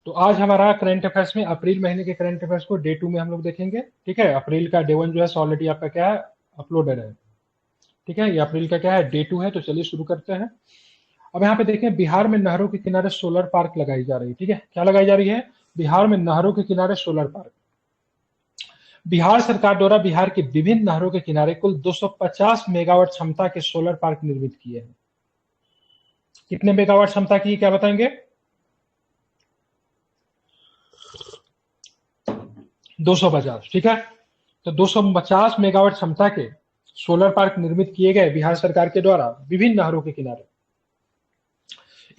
तो आज हमारा करंट अफेयर्स में अप्रैल महीने के करंट अफेयर्स को डे 2 में हम लोग देखेंगे। ठीक है, अप्रैल का डे 1 जो है ऑलरेडी आपका क्या है, अपलोडेड है। ठीक है, ये अप्रैल का क्या है, डे 2 है। तो चलिए शुरू करते हैं। अब यहाँ पे देखें, बिहार में नहरों के किनारे सोलर पार्क लगाई जा रही है। ठीक है, क्या लगाई जा रही है? बिहार में नहरों के किनारे सोलर पार्क। बिहार सरकार द्वारा बिहार के विभिन्न नहरों के किनारे कुल 250 मेगावाट क्षमता के सोलर पार्क निर्मित किए हैं। कितने मेगावाट क्षमता की, क्या बताएंगे? 250। ठीक है, तो 250 मेगावाट क्षमता के सोलर पार्क निर्मित किए गए बिहार सरकार के द्वारा विभिन्न नहरों के किनारे।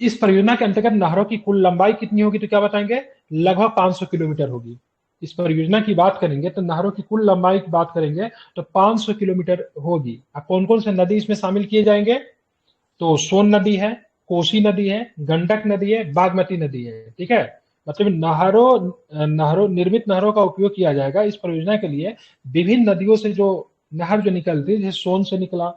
इस परियोजना के अंतर्गत नहरों की कुल लंबाई कितनी होगी, तो क्या बताएंगे? लगभग 500 किलोमीटर होगी। इस परियोजना की बात करेंगे तो नहरों की कुल लंबाई की बात करेंगे तो 500 किलोमीटर होगी। अब कौन कौन से नदी इसमें शामिल किए जाएंगे? तो सोन नदी है, कोसी नदी है, गंडक नदी है, बागमती नदी है। ठीक है, मतलब नहरों निर्मित नहरों का उपयोग किया जाएगा इस परियोजना के लिए। विभिन्न नदियों से जो नहर जो निकलती है, जैसे सोन से निकला,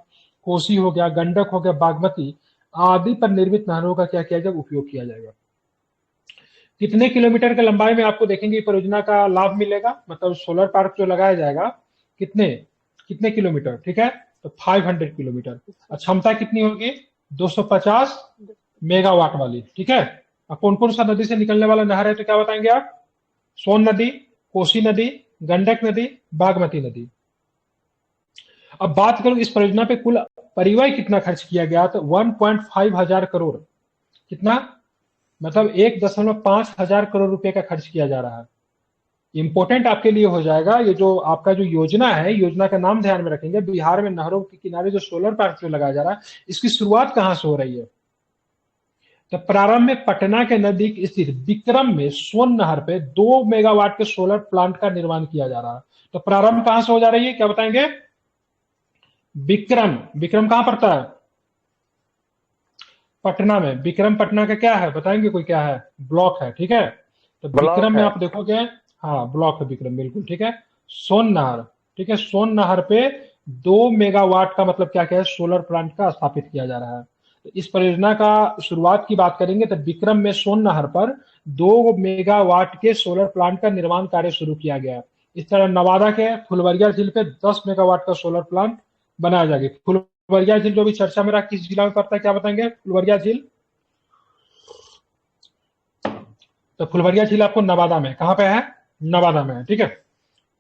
कोसी हो गया, गंडक हो गया, बागमती आदि पर निर्मित नहरों का क्या किया जाएगा, उपयोग किया जाएगा। कितने किलोमीटर के लंबाई में आपको देखेंगे परियोजना का लाभ मिलेगा, मतलब सोलर पार्क जो लगाया जाएगा कितने कितने किलोमीटर? ठीक है, तो 500 किलोमीटर। क्षमता कितनी होगी? 250 मेगावाट वाली। ठीक है, अब कौन कौन सा नदी से निकलने वाला नहर है, तो क्या बताएंगे आप? सोन नदी, कोसी नदी, गंडक नदी, बागमती नदी। अब बात करूं इस परियोजना पे कुल परिव्यय कितना खर्च किया गया, तो 1.5 हजार करोड़। कितना? मतलब 1.5 हजार करोड़ रुपए का खर्च किया जा रहा है। इंपॉर्टेंट आपके लिए हो जाएगा ये जो आपका जो योजना है, योजना का नाम ध्यान में रखेंगे। बिहार में नहरों के किनारे जो सोलर पार्क जो लगाया जा रहा है, इसकी शुरुआत कहां से हो रही है? तो प्रारंभ में पटना के नजदीक स्थित विक्रम में सोन नहर पे 2 मेगावाट के सोलर प्लांट का निर्माण किया जा रहा है। तो प्रारंभ कहां से हो जा रही है, क्या बताएंगे? विक्रम। विक्रम कहां पड़ता है? पटना में। विक्रम पटना का क्या है बताएंगे, कोई क्या है? ब्लॉक है। ठीक है, तो विक्रम ब्लॉक में है। आप देखोगे, हाँ ब्लॉक है विक्रम, बिल्कुल ठीक है। सोन नहर। ठीक है, सोन नहर पे 2 मेगावाट का मतलब क्या क्या है, सोलर प्लांट का स्थापित किया जा रहा है। तो इस परियोजना का शुरुआत की बात करेंगे तो विक्रम में सोन नहर पर 2 मेगावाट के सोलर प्लांट का निर्माण कार्य शुरू किया गया। इस तरह नवादा के फुलवरिया झील पे 10 मेगावाट का सोलर प्लांट बनाया जाएगा। फुलवरिया झील जो भी चर्चा में रहा, किस जिला में पड़ता है, क्या बताएंगे? फुलवरिया झील। तो फुलवरिया झील आपको नवादा में, कहां पे है? नवादा में है। ठीक है,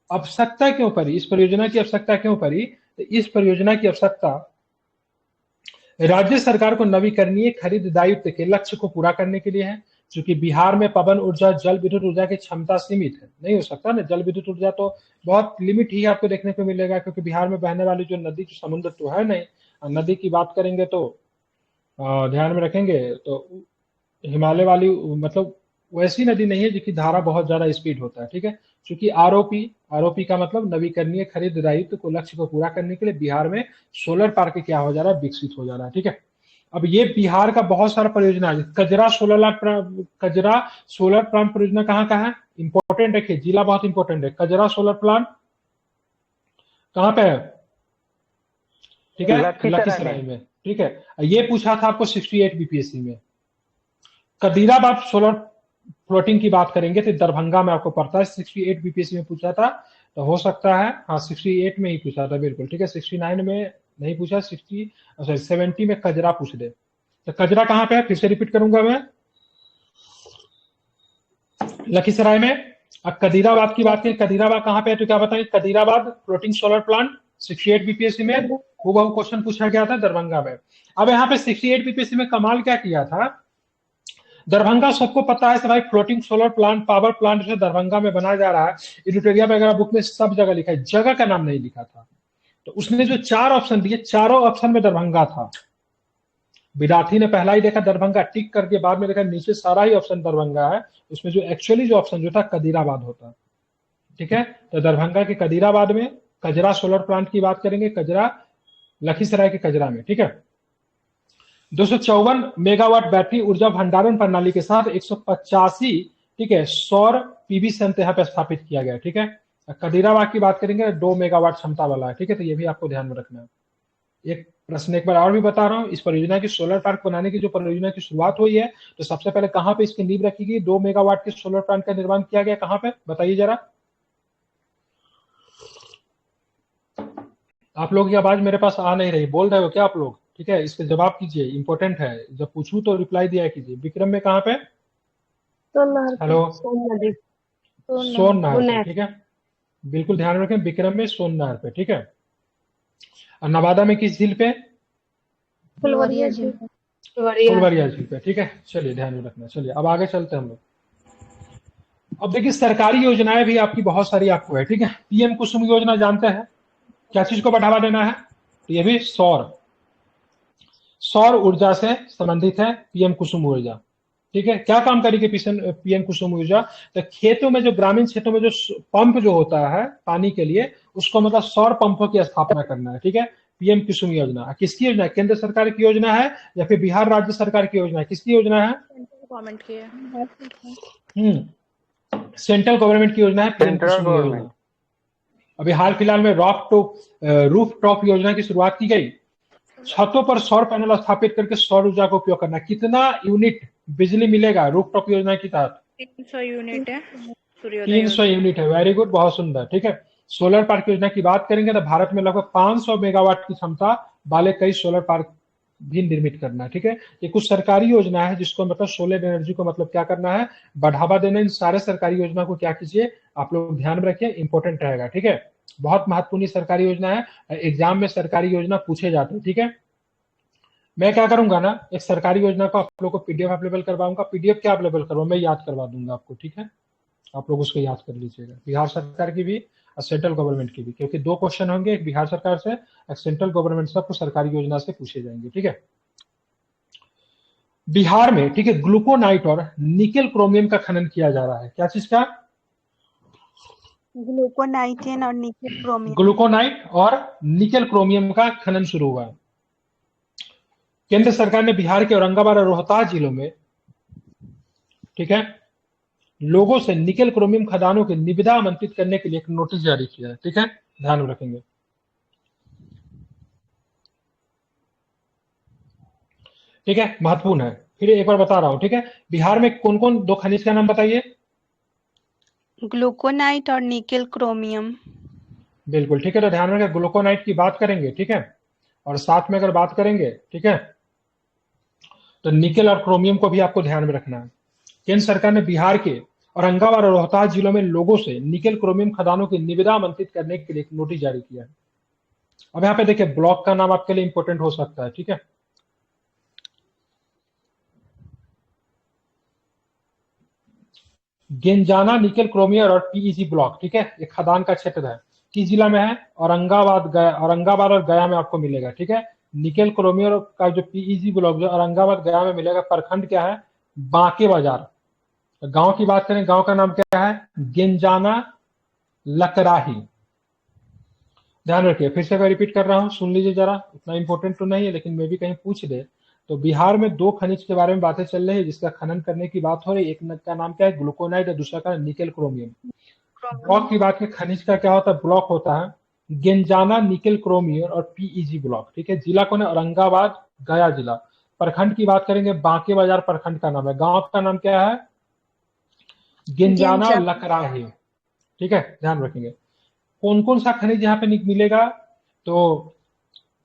आवश्यकता क्यों पड़ी, इस परियोजना की आवश्यकता क्यों पड़ी? तो इस परियोजना की आवश्यकता राज्य सरकार को नवीकरणीय खरीद दायित्व के लक्ष्य को पूरा करने के लिए है। क्योंकि बिहार में पवन ऊर्जा, जल विद्युत ऊर्जा की क्षमता सीमित है, नहीं हो सकता ना। जल विद्युत ऊर्जा तो बहुत लिमिट ही आपको देखने को मिलेगा, क्योंकि बिहार में बहने वाली जो नदी, जो समुद्र तो है नहीं। नदी की बात करेंगे तो ध्यान में रखेंगे तो हिमालय वाली, मतलब वैसी नदी नहीं है जिसकी धारा बहुत ज्यादा स्पीड होता है। ठीक है, क्योंकि आरओपी, आरओपी का मतलब नवीकरणीय खरीद दायित्व को लक्ष्य को पूरा करने के लिए बिहार में सोलर पार्क क्या हो जा रहा है, विकसित हो जा रहा है। ठीक है, अब ये बिहार का बहुत सारा परियोजना है। कजरा सोलर प्लांट परियोजना कहाँ का है? इंपॉर्टेंट रखिए, जिला बहुत इंपॉर्टेंट है। कजरा सोलर प्लांट कहाँ पे है? ठीक है, लखीसराय में। लखीसराय में। ठीक है, ये पूछा था आपको 68 बीपीएससी में। कदीराबाद सोलर फ्लोटिंग की बात करेंगे तो दरभंगा में आपको पड़ता है। 68 बीपीएससी में पूछा था, तो हो सकता है हाँ 68 में ही पूछा था, बिल्कुल ठीक है। 69 में नहीं पूछा, 60 सॉरी 70 में कजरा पूछ दे। तो कजरा कहाँ पे है, फिर से रिपीट करूंगा मैं, लखीसराय में। अब कदीराबाद की बात करें, कदीराबाद कहाँ पे है, तो क्या बताएं? कदीराबाद फ्लोटिंग सोलर प्लांट 68 बीपीएससी में वो क्वेश्चन पूछा गया था, दरभंगा में। अब यहाँ पे 68 बीपीएससी में कमाल क्या किया था, दरभंगा सबको पता है भाई, floating solar plant, power plant जो दरभंगा में बनाया जा रहा है। एडिटोरिया वगैरह बुक में सब जगह लिखा है, जगह का नाम नहीं लिखा था। तो उसने जो 4 ऑप्शन दिए, चारों ऑप्शन में दरभंगा था। विद्यार्थी ने पहला ही देखा दरभंगा, टिक करके बाद में देखा नीचे सारा ही ऑप्शन दरभंगा है। उसमें जो एक्चुअली जो ऑप्शन जो था कदीराबाद होता। ठीक है, तो दरभंगा के कदीराबाद में कजरा सोलर प्लांट की बात करेंगे, कजरा लखीसराय के कजरा में। ठीक है, 254 मेगावाट बैटरी ऊर्जा भंडारण प्रणाली के साथ 185, ठीक है, सौर पीवी संयंत्र यहाँ पे स्थापित किया गया। ठीक है, कदीराबाद की बात करेंगे 2 मेगावाट क्षमता वाला है। ठीक है, तो ये भी आपको ध्यान में रखना है। एक प्रश्न एक बार और भी बता रहा हूँ, इस परियोजना की सोलर पार्क बनाने की जो परियोजना की शुरुआत हुई है, तो सबसे पहले कहाँ पे इसकी नींव रखी गई? 2 मेगावाट के सोलर प्लांट का निर्माण किया गया, कहाँ पे बताइए जरा। आप लोग की आवाज मेरे पास आ नहीं रही, बोल रहे हो क्या आप लोग? ठीक है, इसका जवाब कीजिए, इंपॉर्टेंट है, जब पूछूं तो रिप्लाई दिया कीजिए। विक्रम में कहाँ पे? सोननहर पे। हेलो, सोन नदी। सोन नहर पे, सोननहर। ठीक है, बिल्कुल ध्यान रखें, विक्रम में सोन नहर पे, ठीक है। और नवादा में किस झील पे? फुलवरिया झील। फुलवरिया। फुलवरिया झील पे, ठीक है। चलिए ध्यान में रखना, चलिए अब आगे चलते हैं हम लोग। अब देखिए सरकारी योजनाएं भी आपकी बहुत सारी आपको है, ठीक है। पीएम कुसुम योजना जानते हैं, क्या चीज को बढ़ावा देना है? तो ये भी सौर सौर ऊर्जा से संबंधित है पीएम कुसुम ऊर्जा, ठीक है। क्या काम करेगी पीएम कुसुम ऊर्जा? तो खेतों में जो ग्रामीण क्षेत्रों में जो पंप जो होता है पानी के लिए, उसको मतलब सौर पंपों की स्थापना करना है, ठीक है। पीएम कुसुम योजना किसकी योजना है? केंद्र सरकार की योजना है या फिर बिहार राज्य सरकार की योजना है? किसकी योजना है? गवर्नमेंट की है। सेंट्रल गवर्नमेंट की योजना है पीएम सेंट्रल कुसुम योजना। गवर्नमेंट। अभी हाल फिलहाल में रूफ टॉप योजना की शुरुआत की गई। छतों पर सौर पैनल स्थापित करके सौर ऊर्जा का उपयोग करना। कितना यूनिट बिजली मिलेगा रूफ टॉप योजना के तहत? 300 यूनिट है सूर्योदय 300 यूनिट है, वेरी गुड, बहुत सुंदर, ठीक है। सोलर पार्क योजना की बात करेंगे तो भारत में लगभग 500 मेगावाट की क्षमता वाले कई सोलर पार्क भी निर्मित करना है, ठीक है। ये कुछ सरकारी योजना है जिसको मतलब सोलर एनर्जी को मतलब क्या करना है? बढ़ावा देना। इन सारे सरकारी योजना को क्या कीजिए आप लोग ध्यान में रखिए, इंपॉर्टेंट रहेगा, ठीक है। बहुत महत्वपूर्ण सरकारी योजना है, एग्जाम में सरकारी योजना पूछे जाते हैं, ठीक है। मैं क्या करूंगा ना, एक सरकारी योजना को आप लोग को पीडीएफ अवेलेबल करवाऊंगा। पीडीएफ क्या अवेलेबल करवाऊंगा, मैं याद करवा दूंगा आपको, ठीक है। आप लोग उसको याद कर लीजिएगा, बिहार सरकार की भी और सेंट्रल गवर्नमेंट की भी, क्योंकि 2 क्वेश्चन होंगे, एक बिहार सरकार से, एक सेंट्रल गवर्नमेंट से, आपको सरकारी योजना से पूछे जाएंगे, ठीक है। बिहार में, ठीक है, ग्लूकोनाइट और निकेल क्रोमियम का खनन किया जा रहा है। क्या चीज का? ग्लूकोनाइटेन और निकेल क्रोमियम। ग्लूकोनाइट और निकेल क्रोमियम का खनन शुरू हुआ है। केंद्र सरकार ने बिहार के औरंगाबाद और रोहतास जिलों में, ठीक है, लोगों से निकेल क्रोमियम खदानों की निविदा आमंत्रित करने के लिए एक नोटिस जारी किया है, ठीक है, ध्यान में रखेंगे। ठीक है, महत्वपूर्ण है, फिर एक बार बता रहा हूं, ठीक है। बिहार में कौन कौन 2 खनिज का नाम बताइए? ग्लूकोनाइट और निकेल क्रोमियम। बिल्कुल, ठीक है, तो ध्यान रखें, ग्लूकोनाइट की बात करेंगे, ठीक है, और साथ में अगर बात करेंगे, ठीक है, तो निकेल और क्रोमियम को भी आपको ध्यान में रखना है। केंद्र सरकार ने बिहार के औरंगाबाद और रोहतास जिलों में लोगों से निकेल क्रोमियम खदानों की निविदा आमंत्रित करने के लिए एक नोटिस जारी किया है। अब यहाँ पे देखिए, ब्लॉक का नाम आपके लिए इंपॉर्टेंट हो सकता है, ठीक है। गेंजाना निकेल क्रोमियम और पीईजी ब्लॉक, ठीक है, एक खदान का क्षेत्र है, किस जिला में है? औरंगाबाद और गया में आपको मिलेगा, ठीक है। निकेल क्रोमियम का जो पीईजी ब्लॉक जो औरंगाबाद गया में मिलेगा, प्रखंड क्या है? बांके बाजार। गांव की बात करें, गांव का नाम क्या है? गेंजाना लकराही। ध्यान रखिए, फिर से मैं रिपीट कर रहा हूं, सुन लीजिए जरा, इतना इंपॉर्टेंट तो नहीं है लेकिन मैं भी कहीं पूछ दे तो। बिहार में 2 खनिज के बारे में बातें चल रही है जिसका खनन करने की बात हो रही है। एक का नाम क्या है? ग्लूकोनाइट, और दूसरा का निकेल क्रोमियम। ब्लॉक की बात की, खनिज का क्या होता है? ब्लॉक होता है गेंजाना निकेल क्रोमियम और पीईजी ब्लॉक, ठीक है। जिला कौन है? औरंगाबाद गया जिला। प्रखंड की बात करेंगे, बांके बाजार प्रखंड का नाम है। गांव का नाम क्या है? गेंजाना और लकराही, ठीक है, ध्यान रखेंगे। कौन कौन सा खनिज यहाँ पे मिलेगा? तो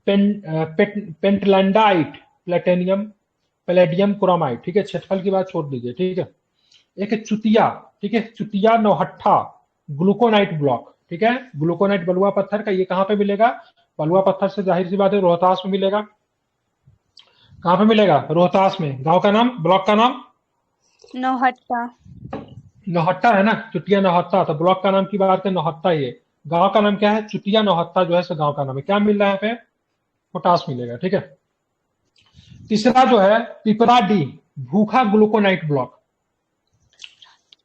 पेंटलैंडाइट, प्लेटेनियम, पैलेडियम, क्रोमाइट, ठीक है। क्षेत्रफल की बात छोड़ दीजिए, ठीक है। एक है चुतिया, ठीक है, चुतिया नौहट्टा ग्लूकोनाइट ब्लॉक, ठीक है। ग्लूकोनाइट बलुआ पत्थर का, ये कहां पे मिलेगा? बलुआ पत्थर से जाहिर सी बात है रोहतास में मिलेगा। कहां पे मिलेगा? रोहतास में। गांव का नाम, ब्लॉक का नाम? नौहट्टा। नौहट्टा है ना, चुटिया नौहट्टा, तो ब्लॉक का नाम की बात करें नौहट्टा ही है। गांव का नाम क्या है? चुटिया नौहट्टा जो है सो गांव का नाम है। क्या मिल रहा है यहाँ पे? पोटास मिलेगा, ठीक है। तीसरा जो है पिपराडी भूखा ग्लूकोनाइट ब्लॉक,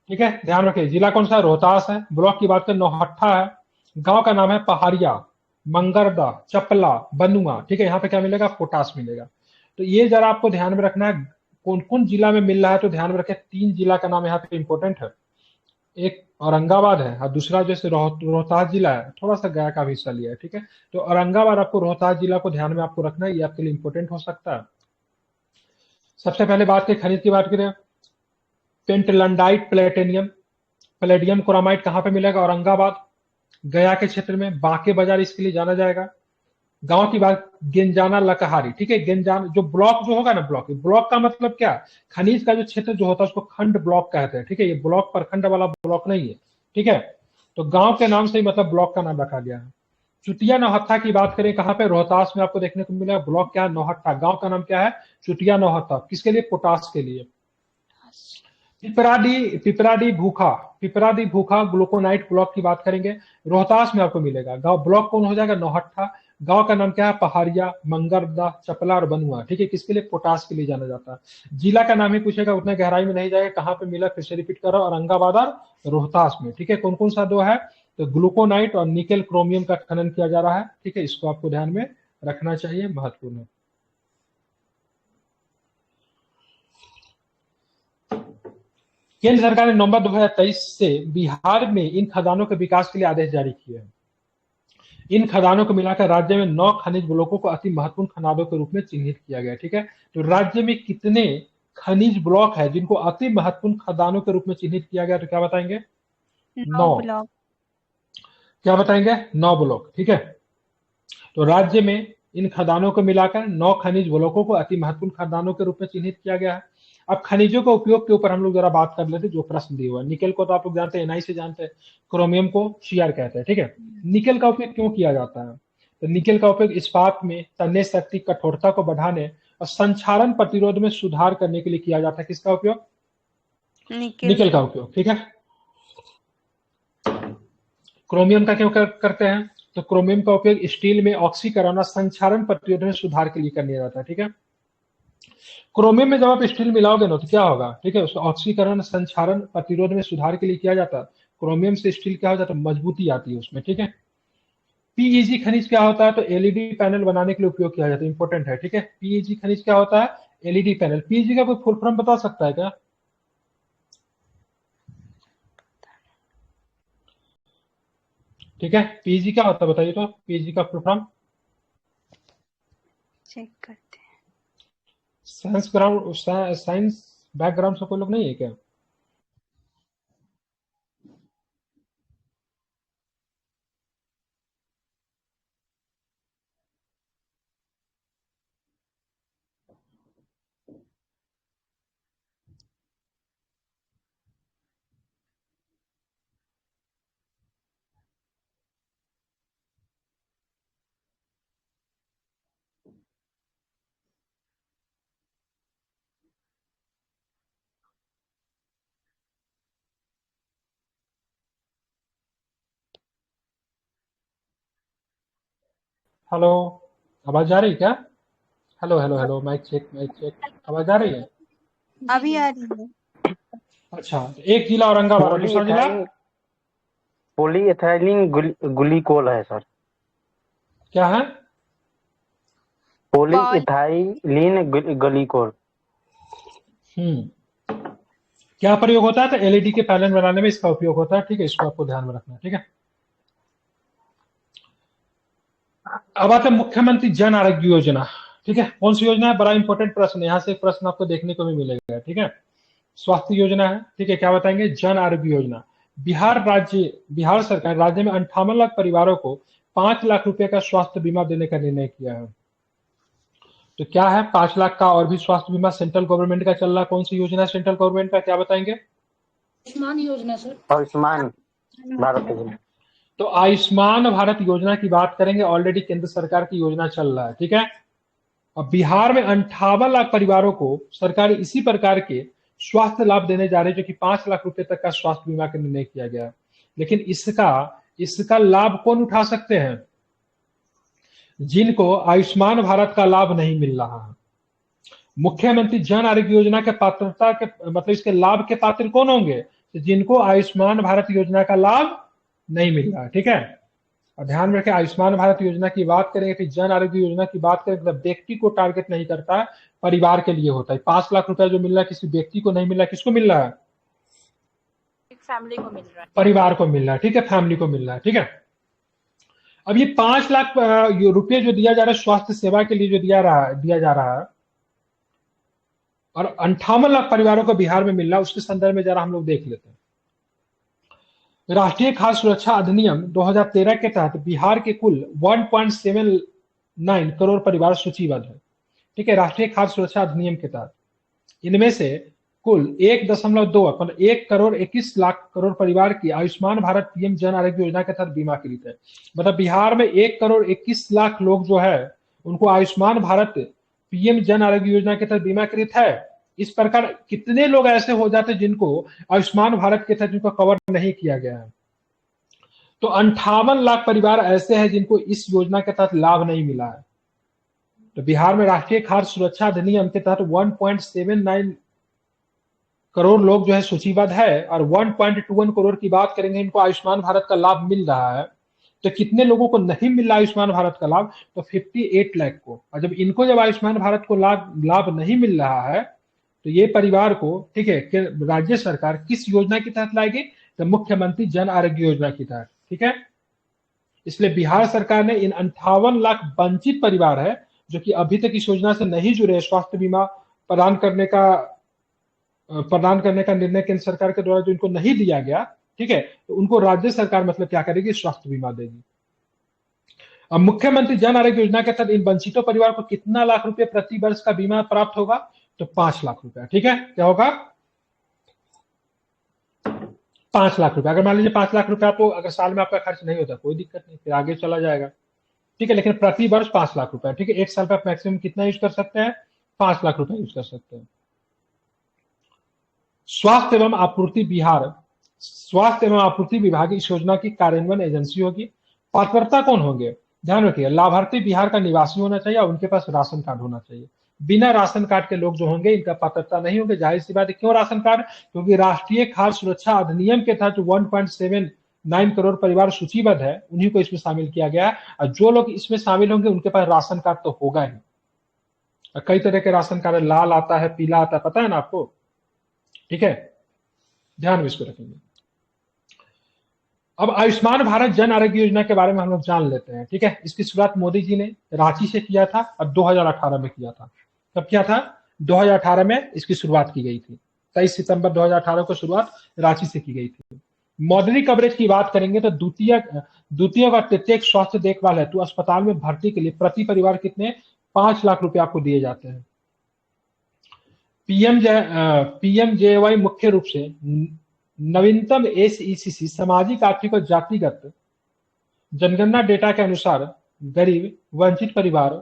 ठीक है, ध्यान रखिए। जिला कौन सा? रोहतास है। ब्लॉक की बात करें नौहट्टा है। गांव का नाम है पहाड़िया, मंगरदा, चपला, बनुआ, ठीक है। यहाँ पे क्या मिलेगा? पोटास मिलेगा। तो ये जरा आपको ध्यान में रखना है, कौन कौन जिला में मिल रहा है, तो ध्यान में रखें। 3 जिला का नाम यहाँ पे इंपॉर्टेंट है। एक औरंगाबाद है और दूसरा जैसे रोहतास जिला है, थोड़ा सा गया का भी हिस्सा लिया है, ठीक है। तो औरंगाबाद आपको रोहतास जिला को ध्यान में आपको रखना है, ये आपके लिए इंपॉर्टेंट हो सकता है। सबसे पहले बात करें खनिज की, बात करें पेंटलैंडाइट प्लेटिनियम, पैलेडियम क्रोमाइट कहाँ पे मिलेगा? औरंगाबाद, गया के क्षेत्र में, बांके बाजार इसके लिए जाना जाएगा। गांव की बात, गेंजाना लकहारी, ठीक है। गेंजाना जो ब्लॉक जो होगा ना, ब्लॉक, ब्लॉक का मतलब क्या? खनिज का जो क्षेत्र जो होता है उसको खंड ब्लॉक कहते हैं, ठीक है। ये ब्लॉक प्रखंड वाला ब्लॉक नहीं है, ठीक है। तो गांव के नाम से ही मतलब ब्लॉक का नाम रखा गया है। चुटिया नौहत्था की बात करें, कहां पे? रोहतास में आपको देखने को मिलेगा। ब्लॉक क्या है? नौहट्टा। गांव का नाम क्या है? चुटिया नौहत्था। किसके लिए? पोटास के लिए। पिपराडी भूखा, पिपराडी भूखा ग्लूकोनाइट ब्लॉक की बात करेंगे, रोहतास में आपको मिलेगा। गांव ब्लॉक कौन हो जाएगा? नौहट्टा। गांव का नाम क्या है? पहाड़िया, मंगरदा, चपला और बनुआ, ठीक है। किसके लिए? पोटास के लिए जाना जाता है। जिला का नाम ही पूछेगा, उतना गहराई में नहीं जाएगा। कहां पे मिला? फिर से रिपीट कर रहा हूं, औरंगाबाद और रोहतास में, ठीक है। कौन कौन सा दो है? तो ग्लूकोनाइट और निकेल क्रोमियम का खनन किया जा रहा है, ठीक है। इसको आपको ध्यान में रखना चाहिए, महत्वपूर्ण है। केंद्र सरकार ने नवंबर 2023 से बिहार में इन खदानों के विकास के लिए आदेश जारी किए हैं। इन खदानों को मिलाकर राज्य में 9 खनिज ब्लॉकों को अति महत्वपूर्ण खदानों के रूप में चिन्हित किया गया, ठीक है। तो राज्य में कितने खनिज ब्लॉक है जिनको अति महत्वपूर्ण खदानों के रूप में चिन्हित किया गया? तो क्या बताएंगे? 9 9। ब्लॉक। क्या बताएंगे? 9 ब्लॉक, ठीक है। तो राज्य में इन खदानों को मिलाकर 9 खनिज ब्लॉकों को अति महत्वपूर्ण खदानों के रूप में चिन्हित किया गया है। अब खनिजों के उपयोग के ऊपर हम लोग जरा बात कर लेते हैं, जो प्रश्न दिए हुआ है। निकेल को तो आप लोग जानते हैं, एनआई से जानते हैं। क्रोमियम को सीआर कहते हैं, ठीक है। निकेल का उपयोग क्यों किया जाता है? तो निकेल का उपयोग इस्पात में तन्य शक्ति, कठोरता को बढ़ाने और संक्षारण प्रतिरोध में सुधार करने के लिए किया जाता है। किसका उपयोग? निकेल का उपयोग, ठीक है। क्रोमियम का क्यों करते हैं? तो क्रोमियम का उपयोग स्टील में ऑक्सीकरण और संक्षारण प्रतिरोध में सुधार के लिए करने जाता है, ठीक है। क्रोमियम में जब आप स्टील मिलाओगे ना तो क्या होगा? ठीक है, उसका ऑक्सीकरण संक्षारण प्रतिरोध में सुधार के लिए किया जाता है। क्रोमियम से स्टील क्या हो जाता है? मजबूती आती है उसमें, ठीक है। पीईजी खनिज क्या होता है? तो एलईडी पैनल बनाने के लिए उपयोग किया जाता है, इंपॉर्टेंट है, ठीक है। पीईजी खनिज क्या होता है? LED panel. पीईजी का कोई फुल फॉर्म बता सकता है क्या? ठीक है, पीईजी क्या होता है बताइए तो, पीईजी का फुल फॉर्म। चेक करते हैं। साइंस बैकग्राउंड से कोई लोग नहीं है क्या? हेलो, आवाज आ रही है क्या? Hello hello hello, mic check, mic check. आवाज आ रही है? अभी आ रही है। अच्छा, एक जिला औरंगाबाद और दूसरा जिला? पॉलीइथाइलिन ग्लिकोल है सर। क्या है? पॉलीइथाइलिन ग्लिकोल। क्या प्रयोग होता है? तो एलईडी के पैनल बनाने में इसका उपयोग होता है, ठीक है। इसको आपको ध्यान में रखना है, ठीक है। अब आते हैं मुख्यमंत्री जन आरोग्य योजना, ठीक है। कौन सी योजना है? बड़ा इंपॉर्टेंट प्रश्न है, यहाँ से एक प्रश्न आपको देखने को भी मिलेगा, ठीक है। स्वास्थ्य योजना है, ठीक है। क्या बताएंगे? जन आरोग्य योजना। बिहार सरकार राज्य में 58 लाख परिवारों को 5 लाख रुपए का स्वास्थ्य बीमा देने का निर्णय किया है। तो क्या है? 5 लाख का और भी स्वास्थ्य बीमा सेंट्रल गवर्नमेंट का चल रहा है। कौन सी योजना है सेंट्रल गवर्नमेंट का? क्या बताएंगे? आयुष्मान योजना सर। आयुष्मान भारत योजना। तो आयुष्मान भारत योजना की बात करेंगे, ऑलरेडी केंद्र सरकार की योजना चल रहा है, ठीक है। अब बिहार में 58 लाख परिवारों को सरकार इसी प्रकार के स्वास्थ्य लाभ देने जा रही है, जो कि 5 लाख रुपए तक का स्वास्थ्य बीमा का निर्णय किया गया है। लेकिन इसका इसका लाभ कौन उठा सकते हैं? जिनको आयुष्मान भारत का लाभ नहीं मिल रहा है। मुख्यमंत्री जन आरोग्य योजना के पात्रता के मतलब इसके लाभ के पात्र कौन होंगे? तो जिनको आयुष्मान भारत योजना का लाभ नहीं मिल रहा है, ठीक है। और ध्यान में रखें, आयुष्मान भारत योजना की बात करेंगे, फिर जन आरोग्य योजना की बात करें, मतलब व्यक्ति को टारगेट नहीं करता है, परिवार के लिए होता है। 5 लाख रुपया जो मिल रहा है किसी व्यक्ति को नहीं मिल रहा है, किसको मिल रहा है? फैमिली को मिल रहा है। परिवार को मिल रहा है, ठीक है, फैमिली को मिल रहा है, ठीक है। अब ये 5 लाख रुपये जो दिया जा रहा है स्वास्थ्य सेवा के लिए, जो दिया जा रहा है, और 58 लाख परिवारों को बिहार में मिल रहा है, उसके संदर्भ में जरा हम लोग देख लेते हैं। राष्ट्रीय खाद्य सुरक्षा अधिनियम 2013 के तहत बिहार के कुल 1.79 करोड़ परिवार सूचीबद्ध है, ठीक है, राष्ट्रीय खाद्य सुरक्षा अधिनियम के तहत। इनमें से कुल 1.2 मतलब 1 करोड़ 21 लाख करोड़ परिवार की आयुष्मान भारत पीएम जन आरोग्य योजना के तहत बीमाकृत है। मतलब बिहार में 1 करोड़ 21 लाख लोग जो है उनको आयुष्मान भारत पीएम जन आरोग्य योजना के तहत बीमाकृत है। इस प्रकार कितने लोग ऐसे हो जाते हैं जिनको आयुष्मान भारत के तहत जिनको कवर नहीं किया गया है? तो 58 लाख परिवार ऐसे हैं जिनको इस योजना के तहत लाभ नहीं मिला है। तो बिहार में राष्ट्रीय खाद्य सुरक्षा अधिनियम के तहत 1.79 करोड़ लोग जो है सूचीबद्ध है, और 1.21 करोड़ की बात करेंगे इनको आयुष्मान भारत का लाभ मिल रहा है। तो कितने लोगों को नहीं मिल रहा आयुष्मान भारत का लाभ? तो 58 लाख को। और जब आयुष्मान भारत को लाभ नहीं मिल रहा है तो ये परिवार को, ठीक है, राज्य सरकार किस योजना के तहत लाएगी? तो मुख्यमंत्री जन आरोग्य योजना के तहत, ठीक है। इसलिए बिहार सरकार ने इन 58 लाख वंचित परिवार है जो कि अभी तक इस योजना से नहीं जुड़े, स्वास्थ्य बीमा प्रदान करने का निर्णय केंद्र सरकार के द्वारा जो इनको नहीं दिया गया, ठीक है, तो उनको राज्य सरकार मतलब क्या करेगी? स्वास्थ्य बीमा देगी। अब मुख्यमंत्री जन आरोग्य योजना के तहत इन वंचितों परिवार को कितना लाख रुपए प्रति वर्ष का बीमा प्राप्त होगा? तो 5 लाख रुपया, ठीक है। क्या होगा? 5 लाख रुपया। अगर मान लीजिए 5 लाख रुपया तो अगर साल में आपका खर्च नहीं होता कोई दिक्कत नहीं, फिर आगे चला जाएगा, ठीक है, लेकिन प्रति वर्ष 5 लाख रुपया, ठीक है। एक साल पर मैक्सिमम कितना यूज कर सकते हैं? 5 लाख रुपया यूज कर सकते हैं। स्वास्थ्य एवं आपूर्ति विभाग इस योजना की कार्यान्वयन एजेंसी होगी। पात्रता कौन होंगे? ध्यान रखिए, लाभार्थी बिहार का निवासी होना चाहिए और उनके पास राशन कार्ड होना चाहिए। बिना राशन कार्ड के लोग जो होंगे इनका पात्रता नहीं होंगे। जाहिर सी बात है, क्यों राशन कार्ड? क्योंकि राष्ट्रीय खाद्य सुरक्षा अधिनियम के तहत 1.79 करोड़ परिवार सूचीबद्ध है, उन्हीं को इसमें शामिल किया गया है। और जो लोग इसमें शामिल होंगे उनके पास राशन कार्ड तो होगा ही। कई तरह के राशन कार्ड, लाल आता है, पीला आता है, पता है ना आपको, ठीक है, ध्यान में इसको रखेंगे। अब आयुष्मान भारत जन आरोग्य योजना के बारे में हम लोग जान लेते हैं, ठीक है। इसकी शुरुआत मोदी जी ने रांची से किया था और 2018 में किया था। कब किया था? 2018 में इसकी शुरुआत की गई थी। 23 सितंबर 2018 को शुरुआत रांची से की गई थी। मॉडर्न कवरेज की बात करेंगे तो द्वितीय और तृतीयक स्वास्थ्य देखभाल हेतु अस्पताल में भर्ती के लिए प्रति परिवार कितने? 5 लाख रुपए आपको दिए जाते हैं। पीएमजेएवाई मुख्य रूप से नवीनतम एसईसीसी सामाजिक, आर्थिक और जातिगत जनगणना डेटा के अनुसार गरीब, वंचित परिवार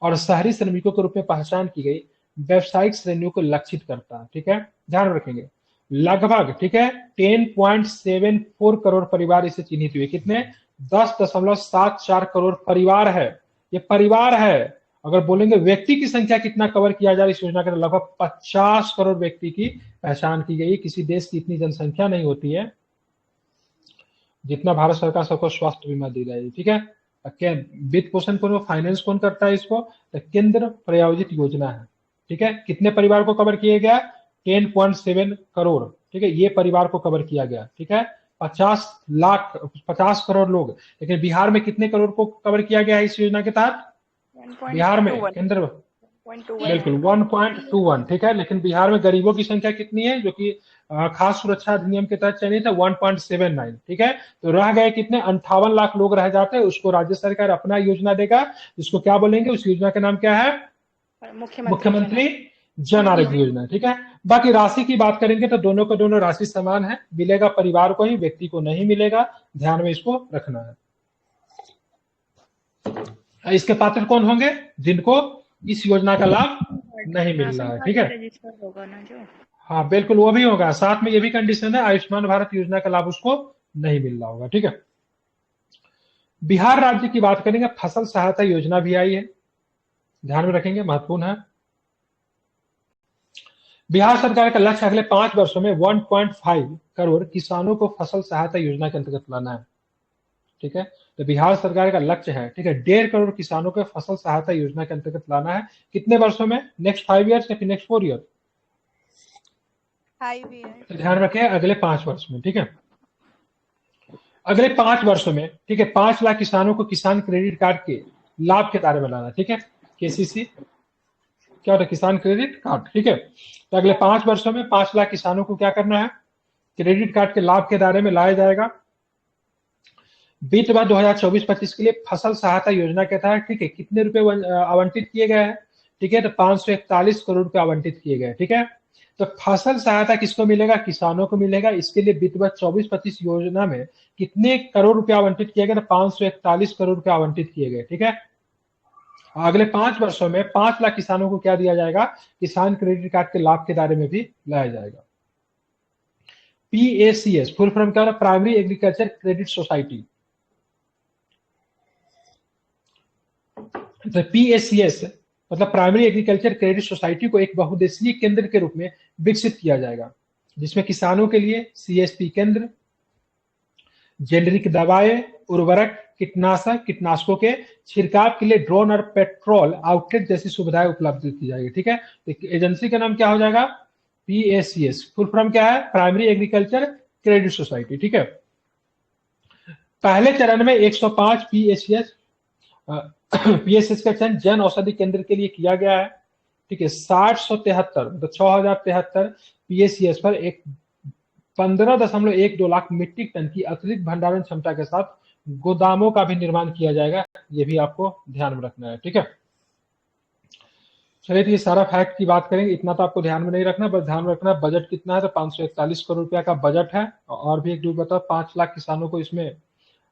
और शहरी श्रमिकों के रूप में पहचान की गई व्यवसायिक श्रेणियों को लक्षित करता है, ठीक है, ध्यान रखेंगे। लगभग, ठीक है, 10.74 करोड़ परिवार इसे चिन्हित हुए। कितने? 10.74 करोड़ परिवार है। ये परिवार है। अगर बोलेंगे व्यक्ति की संख्या कितना कवर किया जा रहा है इस योजना के, लगभग 50 करोड़ व्यक्ति की पहचान की गई। किसी देश की इतनी जनसंख्या नहीं होती है जितना भारत सरकार सबको स्वास्थ्य बीमा दे रही है, ठीक है। वित्त पोषण कौन, फाइनेंस कौन करता है इसको? तो केंद्र प्रायोजित योजना है, ठीक है। कितने परिवार को कवर किया गया? 10.7 करोड़, ठीक है, ये परिवार को कवर किया गया, ठीक है। 50 करोड़ लोग। लेकिन बिहार में कितने करोड़ को कवर किया गया है इस योजना के तहत? बिहार में केंद्र बिल्कुल 1.21, ठीक है। लेकिन बिहार में गरीबों की संख्या कितनी है जो कि खाद्य सुरक्षा अधिनियम के तहत चयनित है? 1.79, ठीक है। तो रह गए कितने? 58 लाख लोग रह जाते हैं। उसको राज्य सरकार अपना योजना देगा, जिसको क्या बोलेंगे? उस योजना का नाम क्या है? मुख्यमंत्री जन आरोग्य योजना, ठीक है। बाकी राशि की बात करेंगे तो दोनों को दोनों राशि समान है, मिलेगा परिवार को ही, व्यक्ति को नहीं मिलेगा। ध्यान में इसको रखना है। इसके पात्र कौन होंगे? जिनको इस योजना का लाभ नहीं मिल रहा है, ठीक है। हाँ बिल्कुल, वो भी होगा। साथ में ये भी कंडीशन है, आयुष्मान भारत योजना का लाभ उसको नहीं मिल रहा होगा, ठीक है। बिहार राज्य की बात करेंगे, फसल सहायता योजना भी आई है, ध्यान में रखेंगे, महत्वपूर्ण है। बिहार सरकार का लक्ष्य अगले 5 वर्षों में 1.5 करोड़ किसानों को फसल सहायता योजना के अंतर्गत लाना है, ठीक है। तो बिहार सरकार का लक्ष्य है, ठीक है, 1.5 करोड़ किसानों को फसल सहायता योजना के अंतर्गत लाना है। कितने वर्षों में? नेक्स्ट 5 ईयर्स या फिर नेक्स्ट 4 ईयर? 5 years. तो ध्यान रखें अगले 5 वर्ष में, ठीक है। अगले 5 वर्षों में, ठीक है, 5 लाख किसानों को किसान क्रेडिट कार्ड के लाभ के दायरे में लाना, ठीक है। केसीसी क्या होता है? किसान क्रेडिट कार्ड, ठीक है। तो अगले 5 वर्षों में 5 लाख किसानों को क्या करना है? क्रेडिट कार्ड के लाभ के दायरे में लाया जाएगा। वित्त वर्ष 2024-25 के लिए फसल सहायता योजना के तहत, ठीक है, कितने रुपए आवंटित किए गए हैं? ठीक है, तो 541 करोड़ रुपए आवंटित किए गए, ठीक है। तो फसल सहायता किसको मिलेगा? किसानों को मिलेगा। इसके लिए वित्त वर्ष 24-25 योजना में कितने करोड़ रुपए आवंटित किए गए? तो 541 करोड़ रुपए आवंटित किए गए, ठीक है। अगले 5 वर्षों में 5 लाख किसानों को क्या दिया जाएगा? किसान क्रेडिट कार्ड के लाभ के दायरे में भी लाया जाएगा। PACS फुल फॉर्म क्या होता है? Primary agriculture credit society. तो PACS मतलब प्राइमरी एग्रीकल्चर क्रेडिट सोसाइटी को एक बहुउद्देशीय केंद्र के रूप में विकसित किया जाएगा, जिसमें किसानों के लिए CSP केंद्र, जेनेरिक दवाएं, उर्वरक, कीटनाशक, कीटनाशकों के छिड़काव के लिए ड्रोन और पेट्रोल आउटलेट जैसी सुविधाएं उपलब्ध की जाएगी, ठीक है। तो एजेंसी का नाम क्या हो जाएगा? PACS फुल फॉर्म क्या है? प्राइमरी एग्रीकल्चर क्रेडिट सोसाइटी, ठीक है। पहले चरण में 105 PACS का चयन जन औषधि केंद्र के लिए किया गया है, ठीक है। 6073 मतलब 6073 PACS पर एक 15.12 लाख मीट्रिक टन की अतिरिक्त भंडारण क्षमता के साथ गोदामों का भी निर्माण किया जाएगा। ये भी आपको ध्यान में रखना है, ठीक है। चलिए, तो ये सारा फैक्ट की बात करेंगे, इतना तो आपको ध्यान में नहीं रखना, बस ध्यान में रखना बजट कितना है। तो 541 करोड़ रुपया का बजट है। और भी एक दो बताओ, 5 लाख किसानों को इसमें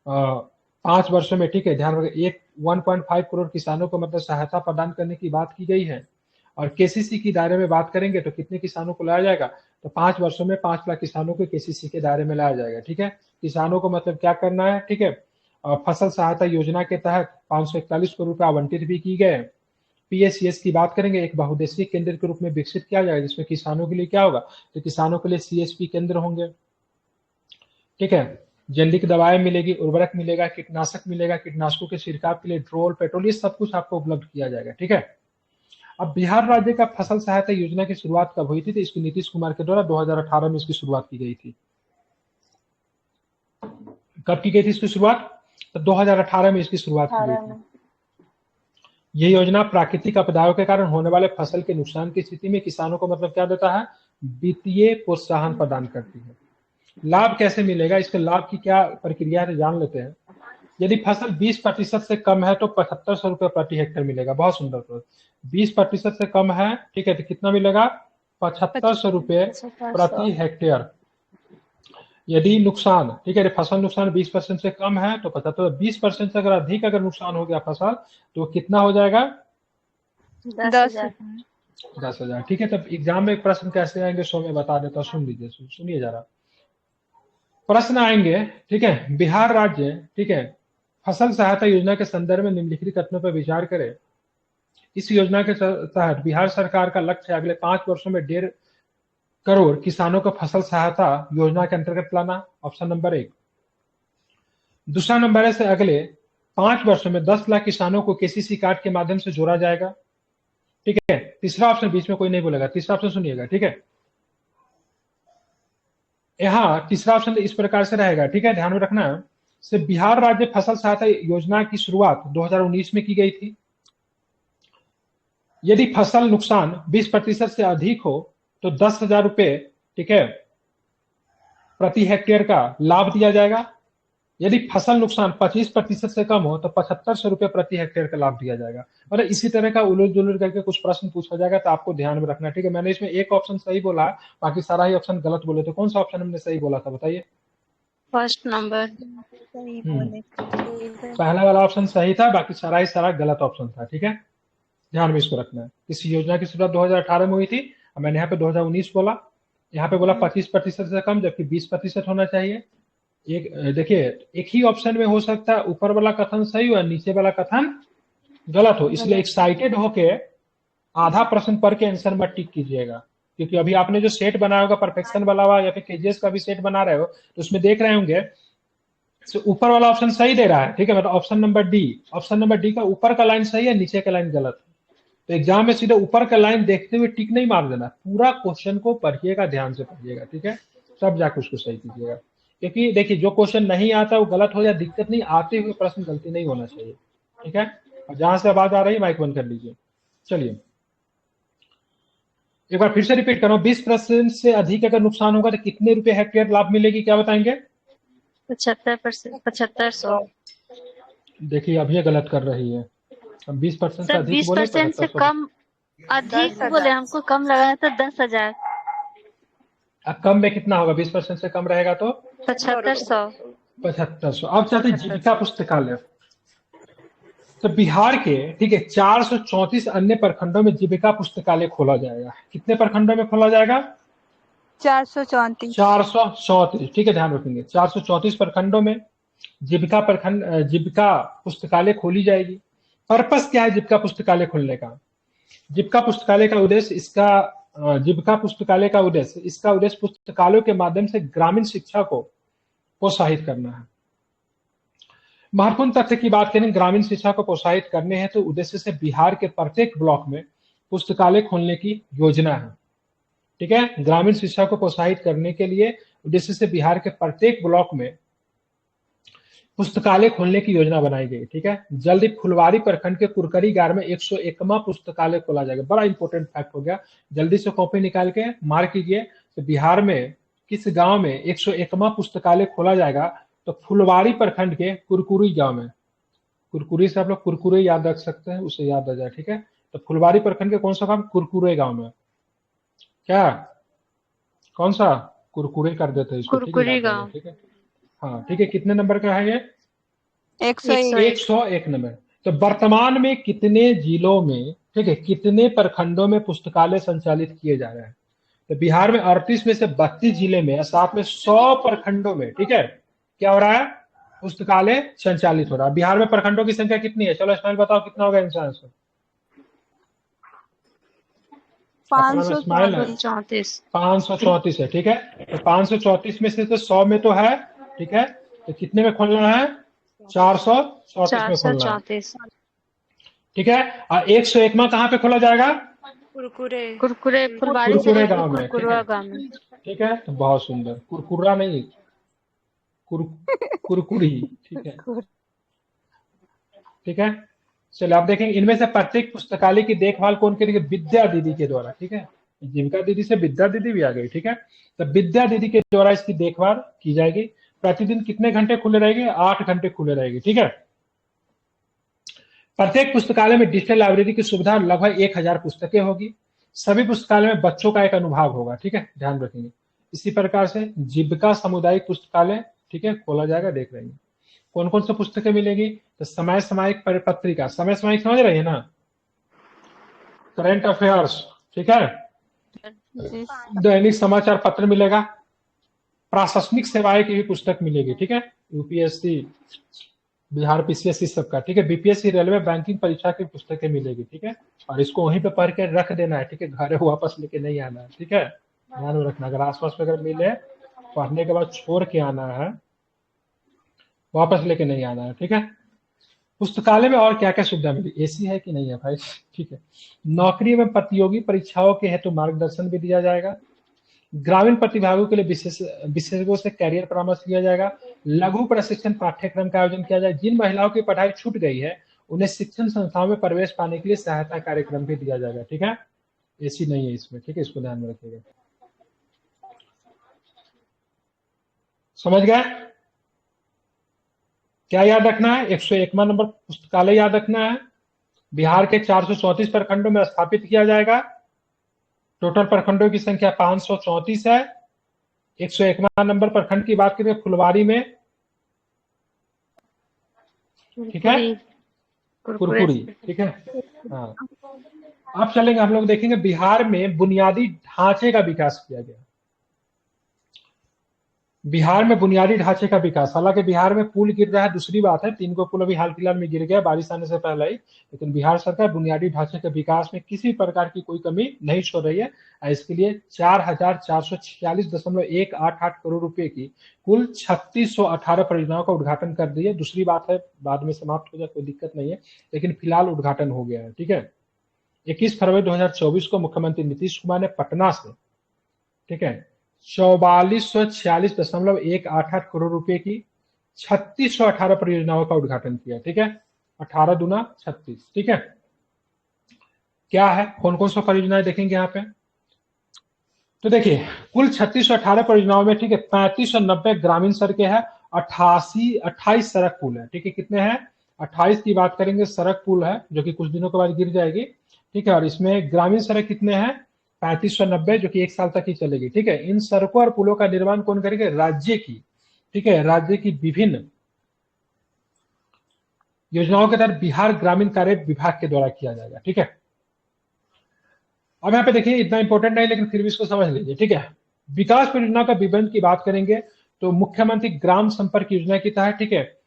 5 वर्षों में, ठीक है, ध्यान रखें, 1.5 करोड़ किसानों को मतलब सहायता प्रदान करने की बात की गई है। और KCC की दायरे में बात करेंगे तो कितने किसानों को लाया जाएगा? तो 5 वर्षों में 5 लाख किसानों को KCC के दायरे में लाया जाएगा, ठीक है। किसानों को मतलब क्या करना है, ठीक है। फसल सहायता योजना के तहत 541 करोड़ रुपए आवंटित भी की गए। PACS की बात करेंगे, एक बहुउद्देशीय केंद्र के रूप में विकसित किया जाएगा, जिसमें किसानों के लिए क्या होगा? तो किसानों के लिए CSP केंद्र होंगे, ठीक है। जेनेरिक दवाएं मिलेगी, उर्वरक मिलेगा, कीटनाशक मिलेगा, कीटनाशकों के छिड़काव के लिए ड्रोन, पेट्रोल, ये सब कुछ आपको उपलब्ध किया जाएगा, ठीक है। अब बिहार राज्य का फसल सहायता योजना की शुरुआत कब हुई थी? तो इसकी नीतीश कुमार के द्वारा 2018 में इसकी शुरुआत की गई थी। कब की गई थी इसकी शुरुआत? तो 2018 में इसकी शुरुआत की गई थी। ये योजना प्राकृतिक आपदाओं के कारण होने वाले फसल के नुकसान की स्थिति में किसानों को मतलब क्या देता है? वित्तीय प्रोत्साहन प्रदान करती है। लाभ कैसे मिलेगा? इसके लाभ की क्या प्रक्रिया है जान लेते हैं। यदि फसल 20% से कम है तो 7500 रुपये प्रति हेक्टेयर मिलेगा। बहुत सुंदर। तो 20% से कम है, ठीक है, तो कितना मिलेगा? 7500 रुपये प्रति हेक्टेयर। यदि नुकसान, ठीक है, फसल नुकसान 20% से कम है तो 75, 20% से अगर अधिक अगर नुकसान हो गया फसल तो कितना हो जाएगा? 10,000, ठीक है। तब एग्जाम में प्रश्न कैसे आएंगे सो मैं बता देता हूँ, सुन लीजिए, सुनिए जरा। प्रश्न आएंगे, ठीक है, बिहार राज्य, ठीक है, फसल सहायता योजना के संदर्भ में निम्नलिखित कथनों पर विचार करें। इस योजना के तहत बिहार सरकार का लक्ष्य है अगले 5 वर्षों में 1.5 करोड़ किसानों को फसल सहायता योजना के अंतर्गत लाना, ऑप्शन नंबर 1। दूसरा नंबर है से अगले 5 वर्षों में 10 लाख किसानों को KCC कार्ड के माध्यम से जोड़ा जाएगा, ठीक है। तीसरा ऑप्शन बीच में कोई नहीं बोलेगा, तीसरा ऑप्शन सुनिएगा, ठीक है। यहाँ तीसरा ऑप्शन इस प्रकार से रहेगा, ठीक है, ध्यान में रखना से बिहार राज्य फसल सहायता योजना की शुरुआत 2019 में की गई थी। यदि फसल नुकसान 20% से अधिक हो तो 10,000 रुपए, ठीक है, प्रति हेक्टेयर का लाभ दिया जाएगा। यदि फसल नुकसान 25% से कम हो तो 7500 रुपये प्रति हेक्टेयर का लाभ दिया जाएगा। और इसी तरह का उलझ जुलझ करके कुछ प्रश्न पूछा जाएगा तो आपको ध्यान में रखना, ठीक है। मैंने इसमें एक ऑप्शन सही बोला, बाकी सारा ही ऑप्शन गलत बोले। तो कौन सा ऑप्शन हमने सही बोला था बताइए? First number. पहला वाला ऑप्शन सही था, बाकी सारा ही सारा गलत ऑप्शन था, ठीक है। ध्यान में इसको रखना है। इस योजना की शुरुआत 2018 में हुई थी, मैंने यहाँ पे 2019 बोला, यहाँ पे बोला 25% से कम, जबकि 20% होना चाहिए। एक देखिए, एक ही ऑप्शन में हो सकता है ऊपर वाला कथन सही हो, नीचे वाला कथन गलत हो। इसलिए एक्साइटेड होके आधा प्रश्न पढ़ के आंसर मत टिक कीजिएगा, क्योंकि अभी आपने जो सेट बनाया होगा परफेक्शन वाला हुआ या फिर KGS का भी सेट बना रहे हो तो उसमें देख रहे होंगे तो ऊपर वाला ऑप्शन सही दे रहा है, ठीक है, मतलब ऑप्शन नंबर डी का ऊपर का लाइन सही है, नीचे का लाइन गलत है। तो एग्जाम में सीधे ऊपर का लाइन देखते हुए टिक नहीं मार देना, पूरा क्वेश्चन को पढ़िएगा, ध्यान से पढ़िएगा, ठीक है, तब जाके उसको सही कीजिएगा। क्योंकि देखिए जो क्वेश्चन नहीं आता वो गलत हो जाए, दिक्कत नहीं, आते हुए प्रश्न गलती नहीं होना चाहिए, ठीक है। और जहां से आवाज आ रही है माइक बंद कर लीजिए। चलिए एक बार फिर से रिपीट कर रहा हूं, 20% से अधिक अगर नुकसान होगा तो कितने रुपए हेक्टेयर लाभ मिलेगी, क्या बताएंगे? 75%, 7500। देखिए अब ये गलत कर रही है, हम 20% से सर अधिक बोले 20% से 7500, कम, अधिक बोले, हमको कम लगाना था 10,000। अब कम में कितना होगा? 20% से कम रहेगा तो 7500। 7500। अब चाहते हैं जीविका पुस्तकालय। तो बिहार के, ठीक है, 434 अन्य प्रखंडों में जीविका पुस्तकालय खोला जाएगा। कितने प्रखंडों में खोला जाएगा? 434। 434, ठीक है, ध्यान रखेंगे, 434 प्रखंडों में जीविका पुस्तकालय खोली जाएगी। पर्पस क्या है जीविका पुस्तकालय खोलने का? जीविका पुस्तकालय का उद्देश्य इसका उद्देश्य पुस्तकालयों के माध्यम से ग्रामीण शिक्षा को प्रोत्साहित करना है। महत्वपूर्ण तथ्य की बात करें, ग्रामीण शिक्षा को प्रोत्साहित करने हैं तो उद्देश्य से बिहार के प्रत्येक ब्लॉक में पुस्तकालय खोलने की योजना है, ठीक है। ग्रामीण शिक्षा को प्रोत्साहित करने के लिए उद्देश्य से बिहार के प्रत्येक ब्लॉक में पुस्तकालय खोलने की योजना बनाई गई, ठीक है। जल्दी फुलवारी प्रखंड के कुरकरी गांव में 101वां पुस्तकालय खोला जाएगा। बड़ा इंपॉर्टेंट फैक्ट हो गया, जल्दी से कॉपी निकाल के मार्क कीजिए। तो बिहार में किस गांव में 101वां पुस्तकालय खोला जाएगा? तो फुलवारी प्रखंड के कुरकुरी गांव में। कुरकुरी से आप लोग कुरकुरे याद रख सकते हैं, उसे याद आ जाए, ठीक है। तो फुलवारी प्रखंड के कौन सा गांव? कुरकुरे गांव में। क्या कौन सा? कुरकुरे कर देते हैं इसको, ठीक है, कुरकुरी गांव। ठीक है, हाँ ठीक है। कितने नंबर का है ये? 101। 101 नंबर। तो वर्तमान में कितने जिलों में, ठीक है, कितने प्रखंडों में पुस्तकालय संचालित किए जा रहे हैं? तो बिहार में 38 में से 32 जिले में, साथ में 100 प्रखंडों में, ठीक है, क्या हो रहा है? पुस्तकालय संचालित हो रहा है। बिहार में प्रखंडों की संख्या कितनी है? चलो इस्माइल बताओ कितना होगा आंसर? 534। 534 है, ठीक है। तो 534 में से तो 100 में तो है, ठीक है, तो कितने में खोलना है? 434 में खोलना है, 434। ठीक है। और 101वां कहाँ पे खोला जाएगा? कुरकुरे फुलवारी से कुरकुरे लेकर गांव में, कुरकुरा गांव में। ठीक है। तो बहुत सुंदर, कुरकुरा नहीं, कुरकुरी, ठीक है, ठीक है। चलिए आप देखेंगे इनमें से प्रत्येक पुस्तकालय की देखभाल कौन करेगी? विद्या दीदी के द्वारा, ठीक है। जीविका दीदी से विद्या दीदी भी आ गई, ठीक है। तो विद्या दीदी के द्वारा इसकी देखभाल की जाएगी। प्रतिदिन कितने घंटे खुले रहेंगे? 8 घंटे खुले रहेगी, ठीक है। प्रत्येक पुस्तकालय में डिजिटल लाइब्रेरी की सुविधा, लगभग 1000 पुस्तकें होगी। सभी पुस्तकालय में बच्चों का एक अनुभाग होगा, ठीक है, ध्यान रखेंगे। इसी प्रकार से जीविका सामुदायिक पुस्तकालय, ठीक है, खोला जाएगा। देख रहे हैं कौन कौन सी पुस्तकें मिलेगी? तो समय सामयिक पत्रिका, समय सामयिक समझ रही है ना, करंट अफेयर्स, ठीक है। दैनिक समाचार पत्र मिलेगा। प्रशासनिक सेवाएं की भी पुस्तक मिलेगी, ठीक है, यूपीएससी, बिहार पीसीएससी सबका, ठीक है। बीपीएससी, रेलवे, बैंकिंग परीक्षा की पुस्तकें मिलेगी, ठीक है। और इसको वहीं पे पढ़ के रख देना है, ठीक है, घर वापस लेके नहीं आना है, ठीक है, ध्यान में रखना। अगर आसपास में अगर मिले, पढ़ने के बाद छोड़ के आना है, वापस लेके नहीं आना है, ठीक है। पुस्तकालय में और क्या क्या सुविधा मिली? एसी है कि नहीं है भाई? ठीक है। नौकरी एवं प्रतियोगी परीक्षाओं के हेतु मार्गदर्शन भी दिया जाएगा। ग्रामीण प्रतिभागियों के लिए विशेषज्ञों से कैरियर परामर्श दिया जाएगा। लघु प्रशिक्षण पाठ्यक्रम का आयोजन किया जाए। जिन महिलाओं की पढ़ाई छूट गई है उन्हें शिक्षण संस्थाओं में प्रवेश पाने के लिए सहायता कार्यक्रम भी दिया जाएगा, ठीक है। एसी नहीं है इसमें, ठीक है, इसको ध्यान में रखिएगा। समझ गए? क्या याद रखना है? 101वां नंबर पुस्तकालय याद रखना है। बिहार के 434 प्रखंडों में स्थापित किया जाएगा। टोटल प्रखंडों की संख्या 534 है। 101वां नंबर प्रखंड की बात करें फुलवारी में, ठीक है, कुरकुरी, ठीक है, हाँ। अब चलेंगे, हम लोग देखेंगे बिहार में बुनियादी ढांचे का विकास किया गया। बिहार में बुनियादी ढांचे का विकास, हालांकि बिहार में पुल गिर रहा है दूसरी बात है, 3 को पुल अभी हाल फिलहाल में गिर गया बारिश आने से पहले ही, लेकिन बिहार सरकार बुनियादी ढांचे के विकास में किसी प्रकार की कोई कमी नहीं छोड़ रही है। इसके लिए 4446.188 करोड़ रुपए की कुल 3618 परियोजनाओं का उद्घाटन कर दिया। दूसरी बात है बाद में समाप्त हो जाए कोई दिक्कत नहीं है, लेकिन फिलहाल उद्घाटन हो गया है, ठीक है। 21 फरवरी 2024 को मुख्यमंत्री नीतीश कुमार ने पटना से, ठीक है, 4446.188 करोड़ रुपए की 3618 परियोजनाओं का उद्घाटन किया। ठीक है, 18 दूना 36। ठीक है, क्या है, कौन कौन सा परियोजनाएं देखेंगे यहाँ पे। तो देखिए कुल 3618 परियोजनाओं में, ठीक है, 3590 ग्रामीण सड़कें हैं, 28 सड़क पुल है। ठीक है, कितने हैं, 28 की बात करेंगे सड़क पुल है जो कि कुछ दिनों के बाद गिर जाएगी। ठीक है, और इसमें ग्रामीण सड़क कितने हैं, 3590 जो कि 1 साल तक ही चलेगी। ठीक है, इन सड़कों और पुलों का निर्माण कौन करेंगे, राज्य की, ठीक है, राज्य की विभिन्न योजनाओं के तहत बिहार ग्रामीण कार्य विभाग के द्वारा किया जाएगा। ठीक है, अब यहाँ पे देखिए इतना इंपॉर्टेंट नहीं लेकिन फिर भी इसको समझ लीजिए। ठीक है, विकास परियोजना का विवरण की बात करेंगे तो मुख्यमंत्री ग्राम संपर्क योजना के तहत, ठीक है,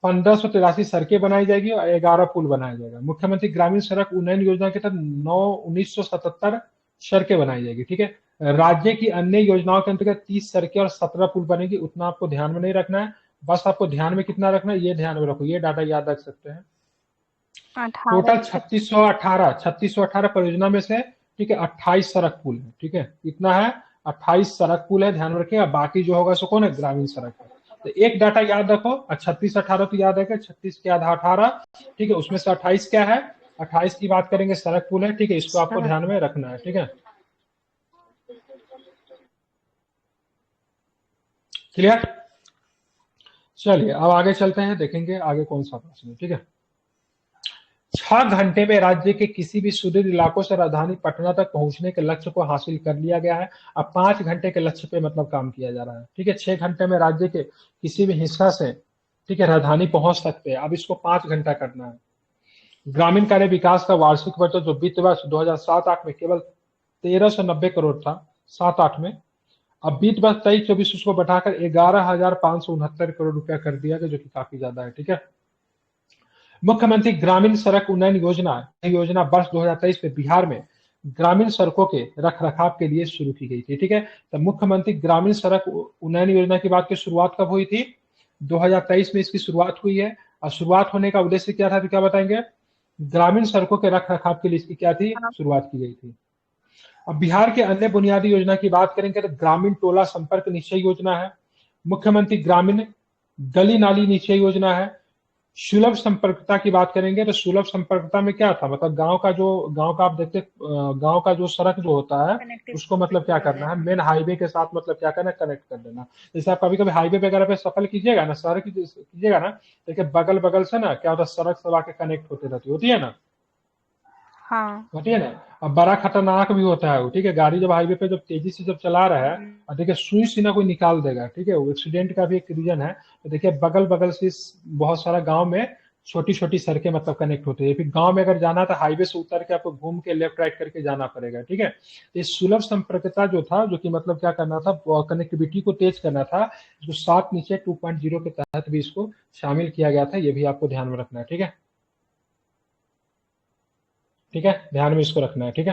1583 सड़कें बनाई जाएगी और 11 पुल बनाया जाएगा। मुख्यमंत्री ग्रामीण सड़क उन्नयन योजना के तहत 1977 सड़कें बनाई जाएगी। ठीक है, राज्य की अन्य योजनाओं के अंतर्गत 30 सड़कें और 17 पुल बनेगी। उतना आपको ध्यान में नहीं रखना है, बस आपको ध्यान में कितना रखना है, ये ध्यान में रखो, ये डाटा याद रख सकते हैं। टोटल 3618 परियोजना में से, ठीक है, 28 सड़क पुल है। ठीक है, इतना है, 28 सड़क पुल है, ध्यान में रखिएगा। बाकी जो होगा सो कौन है, ग्रामीण सड़क है। तो एक डाटा याद रखो, 3618 तो याद है, 36 के आधा 18, ठीक है, उसमें से 28 क्या है, 28 की बात करेंगे सड़क पुल है। ठीक है, इसको आपको ध्यान में रखना है। ठीक है, क्लियर। चलिए अब आगे चलते हैं, देखेंगे आगे कौन सा प्रश्न है। ठीक है, 6 घंटे में राज्य के किसी भी सुदूर इलाकों से राजधानी पटना तक पहुंचने के लक्ष्य को हासिल कर लिया गया है। अब 5 घंटे के लक्ष्य पे मतलब काम किया जा रहा है। ठीक है, 6 घंटे में राज्य के किसी भी हिस्सा से, ठीक है, राजधानी पहुंच सकते हैं। अब इसको 5 घंटा करना है। ग्रामीण कार्य विकास का वार्षिक बजट जो वित्त वर्ष 2007-8 में केवल 1390 करोड़ था, 7-8 में, अब वित्त वर्ष 23-24 उसको बढ़ाकर 11,569 करोड़ रुपया कर दिया गया, जो कि काफी ज्यादा है। ठीक है, मुख्यमंत्री ग्रामीण सड़क उन्नयन योजना वर्ष 2023 में बिहार में ग्रामीण सड़कों के रखरखाव के लिए शुरू की गई थी। ठीक है, तो मुख्यमंत्री ग्रामीण सड़क उन्नयन योजना की बात की शुरुआत कब हुई थी, 2023 में इसकी शुरुआत हुई है। और शुरुआत होने का उद्देश्य क्या था, तो क्या बताएंगे, ग्रामीण सड़कों के रखरखाव के लिए इसकी क्या थी, शुरुआत की गई थी। अब बिहार के अन्य बुनियादी योजना की बात करेंगे तो ग्रामीण टोला संपर्क निश्चय योजना है, मुख्यमंत्री ग्रामीण गली नाली निश्चय योजना है। सुलभ संपर्कता की बात करेंगे तो सुलभ संपर्कता में क्या था, मतलब गांव का आप देखते, गांव का जो सड़क जो होता है उसको मतलब क्या करना है, मेन हाईवे के साथ मतलब क्या करना है, कनेक्ट कर देना। जैसे आप कभी कभी हाईवे वगैरह पे सफर कीजिएगा ना, शहर कीजिएगा ना, देखिए बगल बगल से ना क्या होता है, सड़क सब आके कनेक्ट होते होती है ना, हाँ होती है ना। अब बड़ा खतरनाक भी होता है वो। ठीक है, गाड़ी जब हाईवे पे जब तेजी से जब चला रहा है और देखिए सुई से ना कोई निकाल देगा। ठीक है, वो एक्सीडेंट का भी एक रीजन है। तो देखिए बगल बगल से बहुत सारा गांव में छोटी छोटी सड़कें मतलब कनेक्ट होती है। फिर गांव में अगर जाना तो हाईवे से उतर के आपको घूम के लेफ्ट राइट करके जाना पड़ेगा। ठीक है, ये सुलभ संपर्कता जो था, जो कि मतलब क्या करना था, कनेक्टिविटी को तेज करना था, जो 7 नीचे 2.0 के तहत भी इसको शामिल किया गया था। ये भी आपको ध्यान में रखना है। ठीक है, ठीक है, ध्यान में इसको रखना है। ठीक है,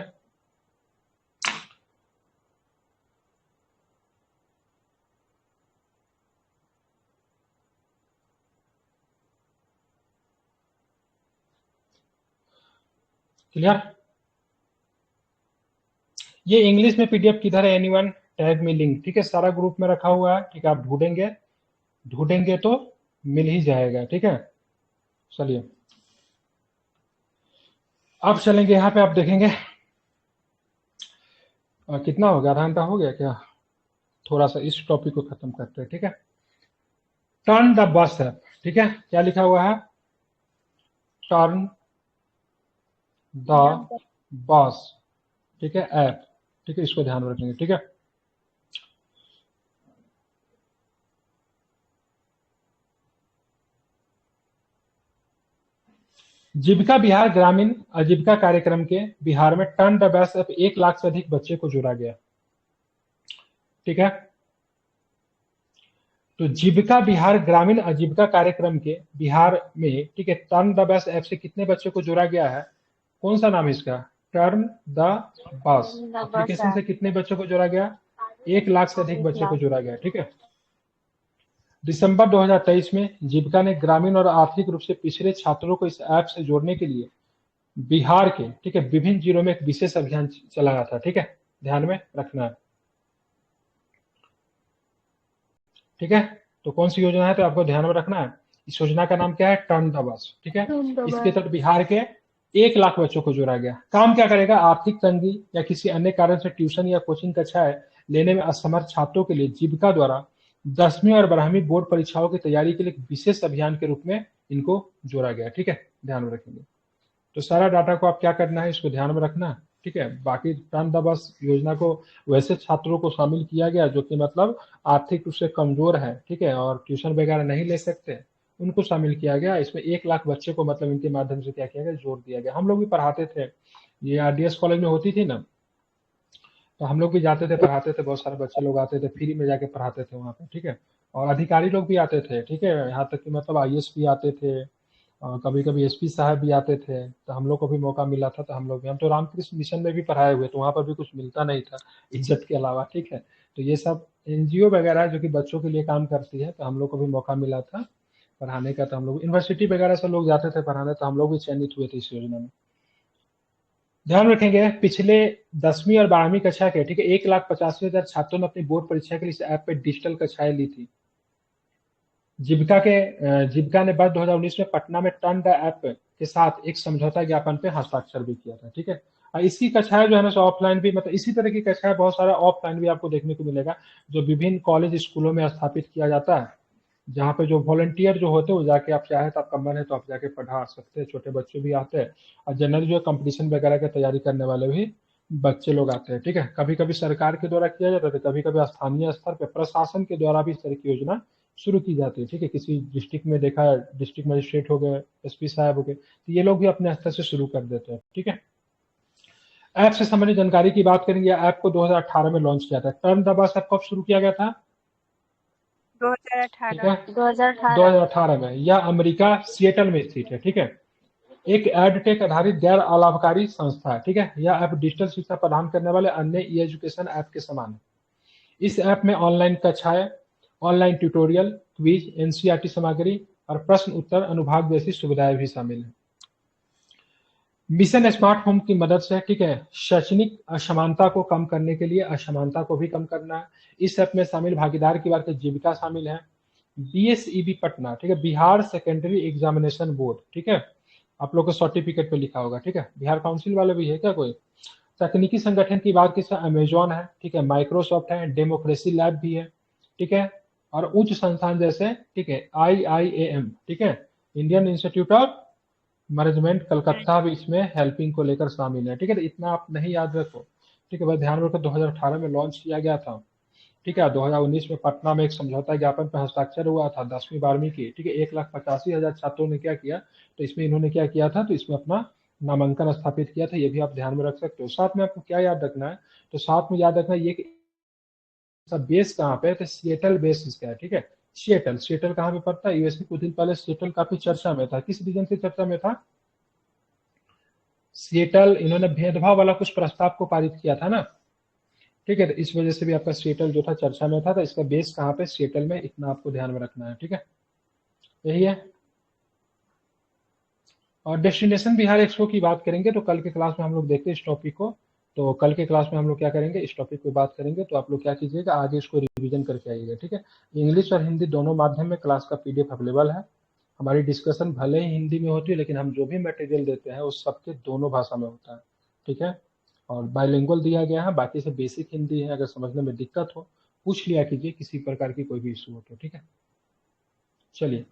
क्लियर। ये इंग्लिश में पीडीएफ किधर है, एनीवन टैग में लिंक। ठीक है, सारा ग्रुप में रखा हुआ है। ठीक है, आप ढूंढेंगे तो मिल ही जाएगा। ठीक है, चलिए अब चलेंगे यहाँ पे, आप देखेंगे कितना हो गया, आधा घंटा हो गया क्या, थोड़ा सा इस टॉपिक को खत्म करते हैं। ठीक है, टर्न द बस ऐप। ठीक है, क्या लिखा हुआ है, टर्न द बस, ठीक है, ऐप। ठीक है, इसको ध्यान रखेंगे। ठीक है, जीविका बिहार ग्रामीण आजीविका कार्यक्रम के बिहार में turn the bus app 1 lakh से अधिक बच्चे को जोड़ा गया। ठीक है, तो जीविका बिहार ग्रामीण आजीविका कार्यक्रम के बिहार में, ठीक है, टर्न द बस ऐप से कितने बच्चे को जोड़ा गया है, कौन सा नाम है इसका, टर्न द बस एप्लीकेशन से कितने बच्चों को जोड़ा गया, 1 लाख से अधिक बच्चे को जोड़ा गया। ठीक है, दिसंबर 2023 में जीविका ने ग्रामीण और आर्थिक रूप से पिछड़े छात्रों को इस ऐप से जोड़ने के लिए बिहार के, ठीक है, विभिन्न जिलों में एक विशेष अभियान चलाया था, ठीक है, ध्यान में रखना है, ठीक है। तो कौन सी योजना है, तो आपको ध्यान में रखना है। इस योजना का नाम क्या है, टर्न द बस, ठीक है। इसके तहत बिहार के 1 लाख बच्चों को जोड़ा गया। काम क्या करेगा, आर्थिक तंगी या किसी अन्य कारण से ट्यूशन या कोचिंग कक्षाएं लेने में असमर्थ छात्रों के लिए जीविका द्वारा 10वीं और 12वीं बोर्ड परीक्षाओं की तैयारी के लिए एक विशेष अभियान के रूप में इनको जोड़ा गया, ठीक है, ध्यान में रखेंगे। तो सारा डाटा को आप क्या करना है, इसको ध्यान में रखना है, ठीक है। बाकी टर्न द बस योजना को वैसे छात्रों को शामिल किया गया जो कि मतलब आर्थिक रूप से कमजोर है, ठीक है, और ट्यूशन वगैरह नहीं ले सकते, उनको शामिल किया गया। इसमें 1 लाख बच्चे को मतलब इनके माध्यम से क्या किया गया, जोड़ दिया गया। हम लोग भी पढ़ाते थे, ये आरडीएस कॉलेज में होती थी ना, तो हम लोग भी जाते थे, पढ़ाते थे, बहुत सारे बच्चे लोग आते थे, फ्री में जाके पढ़ाते थे वहाँ पे, ठीक है। और अधिकारी लोग भी आते थे, ठीक है, यहाँ तक कि मतलब आईएएस भी आते थे, और कभी कभी एसपी साहब भी आते थे। तो हम लोग को भी मौका मिला था, तो हम लोग भी, हम तो रामकृष्ण मिशन में भी पढ़ाए हुए, तो वहाँ पर भी कुछ मिलता नहीं था इज्जत के अलावा, ठीक है। तो ये सब एनजीओ वगैरह जो कि बच्चों के लिए काम करती है, तो हम लोग को भी मौका मिला था पढ़ाने का। तो हम लोग यूनिवर्सिटी वगैरह से लोग जाते थे पढ़ाने, तो हम लोग भी चयनित हुए थे इस योजना में। ध्यान रखेंगे, पिछले 10वीं और 12वीं कक्षा के, ठीक है, 1,85,000 छात्रों ने अपनी बोर्ड परीक्षा के लिए इस ऐप पे डिजिटल कक्षाएं ली थी। जीविका ने वर्ष 2019 में पटना में टर्न द ऐप के साथ एक समझौता ज्ञापन पे हस्ताक्षर भी किया था, ठीक है। और इसकी कक्षाएं जो है ना, ऑफलाइन भी, मतलब इसी तरह की कक्षाएं बहुत सारा ऑफलाइन भी आपको देखने को मिलेगा, जो विभिन्न कॉलेज स्कूलों में स्थापित किया जाता है, जहाँ पे जो वॉलंटियर जो होते हैं वो जाके, आप चाहे तो आपका मन है तो आप जाके पढ़ा सकते हैं, छोटे बच्चे भी आते हैं, और जनरल जो है कंपटीशन वगैरह की तैयारी करने वाले भी बच्चे लोग आते हैं, ठीक है। कभी कभी सरकार के द्वारा किया जाता है, कभी कभी स्थानीय स्तर पर प्रशासन के द्वारा भी इस तरह की योजना शुरू की जाती है, ठीक है। किसी डिस्ट्रिक्ट में देखा है, डिस्ट्रिक्ट मजिस्ट्रेट हो गए, एसपी साहब हो गए, तो ये लोग भी अपने स्तर से शुरू कर देते हैं, ठीक है। ऐप से संबंधित जानकारी की बात करेंगे, ऐप को 2018 में लॉन्च किया था। टर्न द बस ऐप कब शुरू किया गया था, 2018 2018 में। यह अमेरिका सिएटल में स्थित है, ठीक है। एक एडटेक आधारित गैर लाभकारी संस्था है, ठीक है। यह ऐप डिजिटल शिक्षा प्रदान करने वाले अन्य ई एजुकेशन ऐप के समान है। इस ऐप में ऑनलाइन कक्षाएं, ऑनलाइन ट्यूटोरियल, क्विज, एनसीईआरटी सामग्री और प्रश्न उत्तर अनुभाग जैसी सुविधाएं भी शामिल हैं। मिशन स्मार्ट होम की मदद से, ठीक है, शैक्षणिक असमानता को कम करने के लिए असमानता को भी कम करना है। इस ऐप में शामिल भागीदार की बात, जीविका शामिल है, बीएसईबी पटना, ठीक है, बिहार सेकेंडरी एग्जामिनेशन बोर्ड, ठीक है, आप लोग को सर्टिफिकेट पे लिखा होगा, ठीक है। बिहार काउंसिल वाले भी है क्या कोई। तकनीकी संगठन की बात की, अमेजॉन है, ठीक है, माइक्रोसॉफ्ट है, डेमोक्रेसी लैब भी है, ठीक है, और उच्च संस्थान जैसे, ठीक है, IIAM, ठीक है, Indian institute of management Calcutta भी इसमें हेल्पिंग को लेकर शामिल है, ठीक है। तो इतना आप नहीं याद रखो, ठीक है, बस ध्यान रखो 2018 में लॉन्च किया गया था, ठीक है। 2019 में पटना में एक समझौता ज्ञापन पर हस्ताक्षर हुआ था 10वीं 12वीं की, ठीक है। 1,85,000 छात्रों ने क्या किया, तो इसमें इन्होंने क्या किया था, तो इसमें अपना नामांकन स्थापित किया था। ये भी आप ध्यान में रख सकते हो। साथ में आपको क्या याद रखना है, तो साथ में याद रखना ये बेस कहाँ पे है, तो सिएटल बेस इसका है, ठीक है। सिएटल, सिएटल कहाँ पे पड़ता है, यूएस में। कुछ दिन पहले सिएटल काफी चर्चा में था, किस रीजन से चर्चा में था, सिएटल, इन्होंने भेदभाव वाला कुछ प्रस्ताव को पारित किया था ना, ठीक है। तो इस वजह से भी आपका सिएटल जो था चर्चा में था। तो इसका बेस कहाँ पे, सिएटल में, इतना आपको ध्यान में रखना है, ठीक है, यही है। और डेस्टिनेशन बिहार एक्सपो की बात करेंगे तो कल के क्लास में हम लोग देखते हैं इस टॉपिक को। तो कल के क्लास में हम लोग क्या करेंगे, इस टॉपिक पे बात करेंगे। तो आप लोग क्या कीजिएगा, आगे इसको रिवीजन करके आइएगा, ठीक है। इंग्लिश और हिंदी दोनों माध्यम में क्लास का PDF अवेलेबल है। हमारी डिस्कशन भले ही हिंदी में होती है, लेकिन हम जो भी मटेरियल देते हैं उस सबके दोनों भाषा में होता है, ठीक है। और बाइलिंगुअल दिया गया है, बाकी से बेसिक हिंदी है। अगर समझने में दिक्कत हो पूछ लिया कीजिए, किसी प्रकार की कोई भी इशू हो तो, ठीक है। चलिए।